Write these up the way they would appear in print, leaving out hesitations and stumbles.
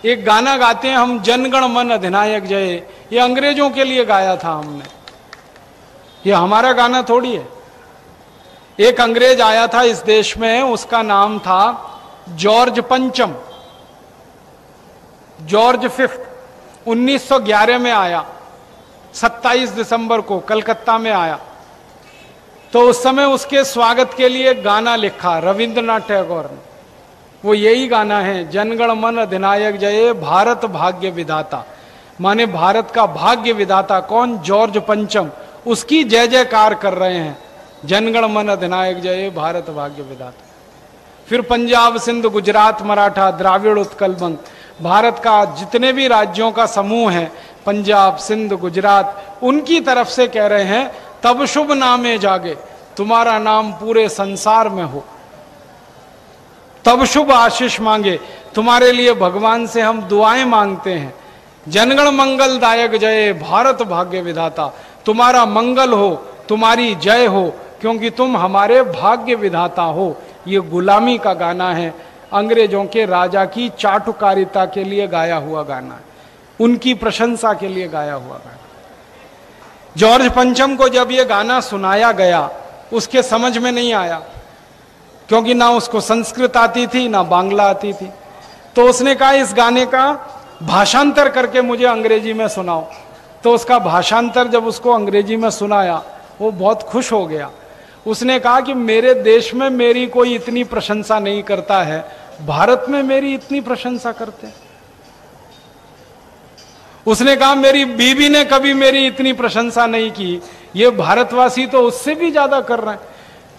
एक गाना गाते हैं हम, जनगण मन अधिनायक जय, ये अंग्रेजों के लिए गाया था हमने, ये हमारा गाना थोड़ी है। एक अंग्रेज आया था इस देश में, उसका नाम था जॉर्ज पंचम, जॉर्ज फिफ्थ, 1911 में आया, 27 दिसंबर को कलकत्ता में आया। तो उस समय उसके स्वागत के लिए गाना लिखा रविंद्रनाथ टैगोर ने, वो यही गाना है, जनगण मन अधिनायक जय भारत भाग्य विधाता। माने भारत का भाग्य विधाता कौन? जॉर्ज पंचम, उसकी जय जयकार कर रहे हैं, जनगण मन अधिनायक जय भारत भाग्य विधाता। फिर पंजाब सिंध गुजरात मराठा द्राविड़ उत्कल बंग, भारत का जितने भी राज्यों का समूह है, पंजाब सिंध गुजरात, उनकी तरफ से कह रहे हैं, तब शुभ नामे जागे, तुम्हारा नाम पूरे संसार में हो, तब शुभ आशीष मांगे, तुम्हारे लिए भगवान से हम दुआएं मांगते हैं। जनगण मंगलदायक जय भारत भाग्य विधाता, तुम्हारा मंगल हो, तुम्हारी जय हो, क्योंकि तुम हमारे भाग्य विधाता हो। ये गुलामी का गाना है, अंग्रेजों के राजा की चाटुकारिता के लिए गाया हुआ गाना है, उनकी प्रशंसा के लिए गाया हुआ गाना। जॉर्ज पंचम को जब ये गाना सुनाया गया, उसके समझ में नहीं आया, क्योंकि ना उसको संस्कृत आती थी ना बांग्ला आती थी। तो उसने कहा इस गाने का भाषांतर करके मुझे अंग्रेजी में सुनाओ। तो उसका भाषांतर जब उसको अंग्रेजी में सुनाया, वो बहुत खुश हो गया। उसने कहा कि मेरे देश में मेरी कोई इतनी प्रशंसा नहीं करता है, भारत में मेरी इतनी प्रशंसा करते हैं। उसने कहा मेरी बीवी ने कभी मेरी इतनी प्रशंसा नहीं की, ये भारतवासी तो उससे भी ज्यादा कर रहे हैं।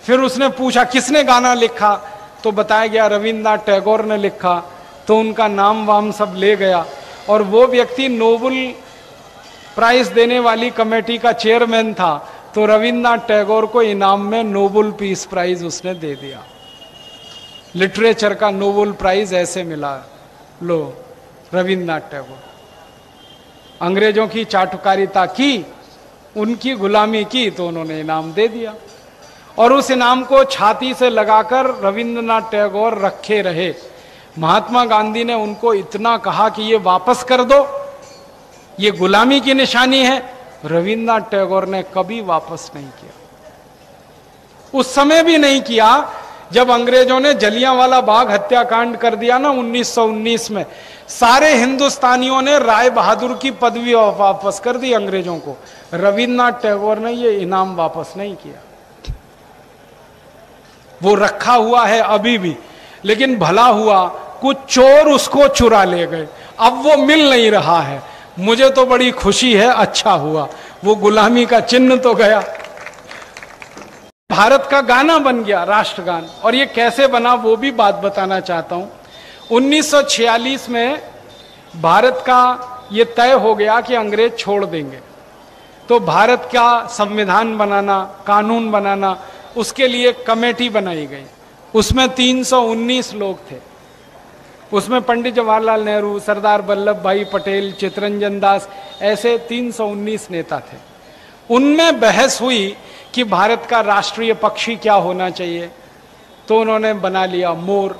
फिर उसने पूछा किसने गाना लिखा, तो बताया गया रविंद्रनाथ टैगोर ने लिखा। तो उनका नाम वाम सब ले गया, और वो व्यक्ति नोबेल प्राइज देने वाली कमेटी का चेयरमैन था। तो रविंद्रनाथ टैगोर को इनाम में नोबेल पीस प्राइज उसने दे दिया, लिटरेचर का नोबेल प्राइज ऐसे मिला। लो, रविंद्रनाथ टैगोर, अंग्रेजों की चाटुकारिता की, उनकी गुलामी की, तो उन्होंने इनाम दे दिया। और उस इनाम को छाती से लगाकर रविंद्रनाथ टैगोर रखे रहे। महात्मा गांधी ने उनको इतना कहा कि ये वापस कर दो, ये गुलामी की निशानी है। रविंद्रनाथ टैगोर ने कभी वापस नहीं किया, उस समय भी नहीं किया जब अंग्रेजों ने जलियांवाला बाग हत्याकांड कर दिया ना 1919 में। सारे हिंदुस्तानियों ने राय बहादुर की पदवी वापस कर दी अंग्रेजों को, रविंद्रनाथ टैगोर ने ये इनाम वापस नहीं किया। वो रखा हुआ है अभी भी, लेकिन भला हुआ कुछ चोर उसको चुरा ले गए, अब वो मिल नहीं रहा है। मुझे तो बड़ी खुशी है, अच्छा हुआ, वो गुलामी का चिन्ह तो गया। भारत का गाना बन गया राष्ट्रगान। और ये कैसे बना वो भी बात बताना चाहता हूं। 1946 में भारत का ये तय हो गया कि अंग्रेज छोड़ देंगे, तो भारत का संविधान बनाना, कानून बनाना, उसके लिए कमेटी बनाई गई। उसमें 319 लोग थे। उसमें पंडित जवाहरलाल नेहरू, सरदार वल्लभ भाई पटेल, चित्तरंजन दास, ऐसे 319 नेता थे। उनमें बहस हुई कि भारत का राष्ट्रीय पक्षी क्या होना चाहिए, तो उन्होंने बना लिया मोर।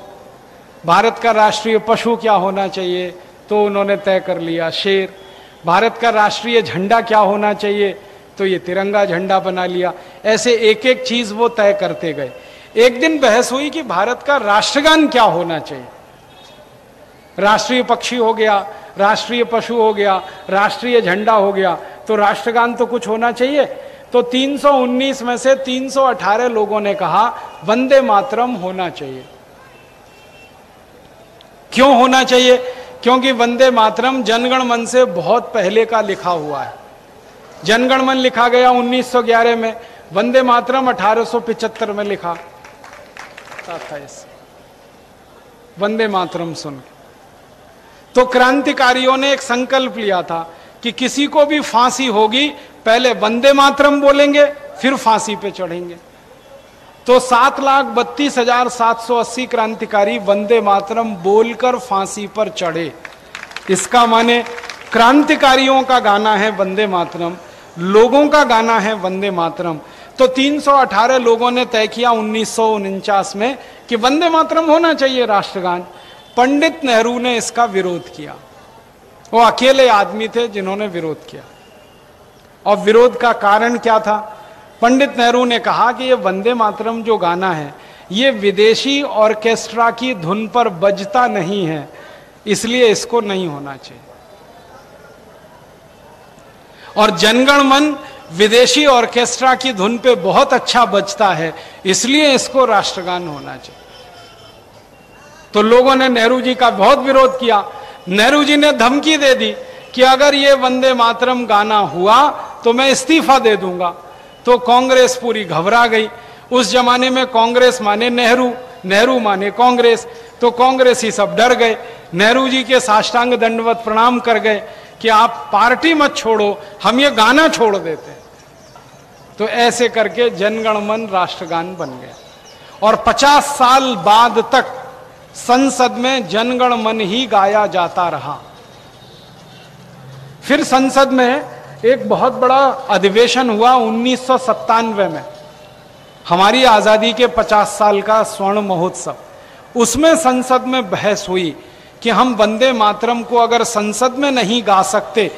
भारत का राष्ट्रीय पशु क्या होना चाहिए, तो उन्होंने तय कर लिया शेर। भारत का राष्ट्रीय झंडा क्या होना चाहिए, तो ये तिरंगा झंडा बना लिया। ऐसे एक एक चीज वो तय करते गए। एक दिन बहस हुई कि भारत का राष्ट्रगान क्या होना चाहिए। राष्ट्रीय पक्षी हो गया, राष्ट्रीय पशु हो गया, राष्ट्रीय झंडा हो गया, तो राष्ट्रगान तो कुछ होना चाहिए। तो 319 में से 318 लोगों ने कहा वंदे मातरम होना चाहिए। क्यों होना चाहिए? क्योंकि वंदे मातरम जनगण मन से बहुत पहले का लिखा हुआ है। जनगण मन लिखा गया 1911 में, वंदे मातरम 1875 में लिखा था। इस वंदे मातरम सुन तो क्रांतिकारियों ने एक संकल्प लिया था कि किसी को भी फांसी होगी, पहले वंदे मातरम बोलेंगे, फिर फांसी पे चढ़ेंगे। तो 7,32,780 क्रांतिकारी वंदे मातरम बोलकर फांसी पर चढ़े। इसका माने क्रांतिकारियों का गाना है वंदे मातरम, लोगों का गाना है वंदे मातरम। तो 318 लोगों ने तय किया 1949 में कि वंदे मातरम होना चाहिए राष्ट्रगान। पंडित नेहरू ने इसका विरोध किया। वो अकेले आदमी थे जिन्होंने विरोध किया। और विरोध का कारण क्या था? पंडित नेहरू ने कहा कि ये वंदे मातरम जो गाना है ये विदेशी ऑर्केस्ट्रा की धुन पर बजता नहीं है, इसलिए इसको नहीं होना चाहिए। और जनगण मन विदेशी ऑर्केस्ट्रा की धुन पे बहुत अच्छा बजता है, इसलिए इसको राष्ट्रगान होना चाहिए। तो लोगों ने नेहरू जी का बहुत विरोध किया। नेहरू जी ने धमकी दे दी कि अगर ये वंदे मातरम गाना हुआ तो मैं इस्तीफा दे दूंगा। तो कांग्रेस पूरी घबरा गई। उस जमाने में कांग्रेस माने नेहरू, नेहरू माने कांग्रेस, तो कांग्रेस ही सब डर गए। नेहरू जी के साष्टांग दंडवत प्रणाम कर गए कि आप पार्टी मत छोड़ो, हम ये गाना छोड़ देते। तो ऐसे करके जनगण मन राष्ट्रगान बन गया। और 50 साल बाद तक संसद में जनगण मन ही गाया जाता रहा। फिर संसद में एक बहुत बड़ा अधिवेशन हुआ 1997 में, हमारी आजादी के 50 साल का स्वर्ण महोत्सव। उसमें संसद में बहस हुई कि हम वंदे मातरम को अगर संसद में नहीं गा सकते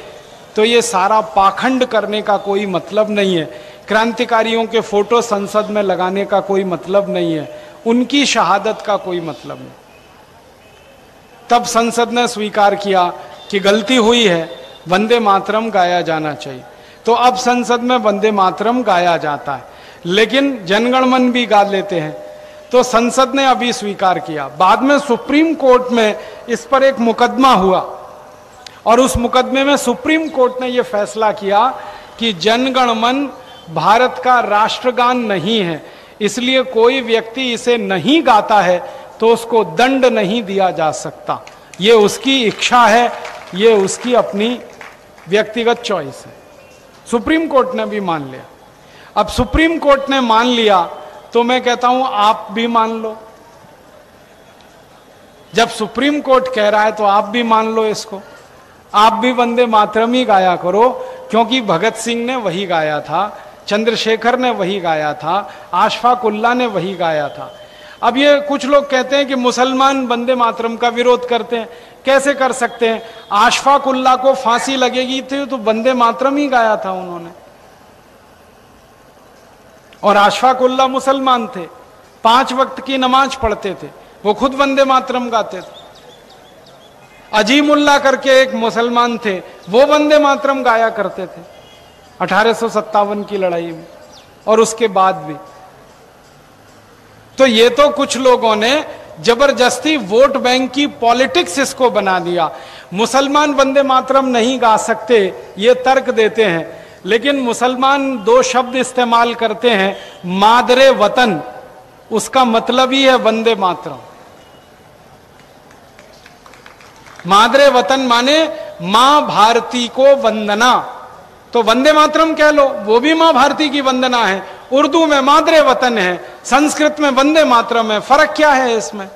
तो ये सारा पाखंड करने का कोई मतलब नहीं है, क्रांतिकारियों के फोटो संसद में लगाने का कोई मतलब नहीं है, उनकी शहादत का कोई मतलब नहीं। तब संसद ने स्वीकार किया कि गलती हुई है, वंदे मातरम गाया जाना चाहिए। तो अब संसद में वंदे मातरम गाया जाता है, लेकिन जनगण मन भी गा लेते हैं। तो संसद ने अभी स्वीकार किया। बाद में सुप्रीम कोर्ट में इस पर एक मुकदमा हुआ और उस मुकदमे में सुप्रीम कोर्ट ने यह फैसला किया कि जनगण मन भारत का राष्ट्रगान नहीं है, इसलिए कोई व्यक्ति इसे नहीं गाता है तो उसको दंड नहीं दिया जा सकता। ये उसकी इच्छा है, ये उसकी अपनी व्यक्तिगत चॉइस है। सुप्रीम कोर्ट ने भी मान लिया। अब सुप्रीम कोर्ट ने मान लिया तो मैं कहता हूं आप भी मान लो। जब सुप्रीम कोर्ट कह रहा है तो आप भी मान लो इसको। आप भी वंदे मातरम ही गाया करो, क्योंकि भगत सिंह ने वही गाया था, चंद्रशेखर ने वही गाया था, अशफाक उल्लाह ने वही गाया था। अब ये कुछ लोग कहते हैं कि मुसलमान वंदे मातरम का विरोध करते हैं। कैसे कर सकते हैं? अशफाक उल्लाह को फांसी लगेगी थी तो वंदे मातरम ही गाया था उन्होंने। और अशफाक उल्लाह मुसलमान थे, 5 वक्त की नमाज पढ़ते थे, वो खुद वंदे मातरम गाते थे। अजीमुल्लाह करके एक मुसलमान थे, वो वंदे मातरम गाया करते थे 1857 की लड़ाई में और उसके बाद भी। तो ये तो कुछ लोगों ने जबरदस्ती वोट बैंक की पॉलिटिक्स इसको बना दिया। मुसलमान वंदे मातरम नहीं गा सकते ये तर्क देते हैं, लेकिन मुसलमान 2 शब्द इस्तेमाल करते हैं, मादरे वतन, उसका मतलब ही है वंदे मातरम। मादरे वतन माने मां भारती को वंदना, तो वंदे मातरम कह लो, वो भी मां भारती की वंदना है। उर्दू में मादरे वतन है, संस्कृत में वंदे मातरम है, फर्क क्या है इसमें?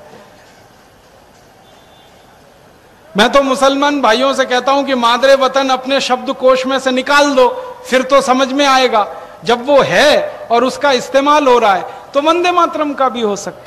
मैं तो मुसलमान भाइयों से कहता हूं कि मादरे वतन अपने शब्दकोश में से निकाल दो, फिर तो समझ में आएगा। जब वो है और उसका इस्तेमाल हो रहा है तो वंदे मातरम का भी हो सकता है।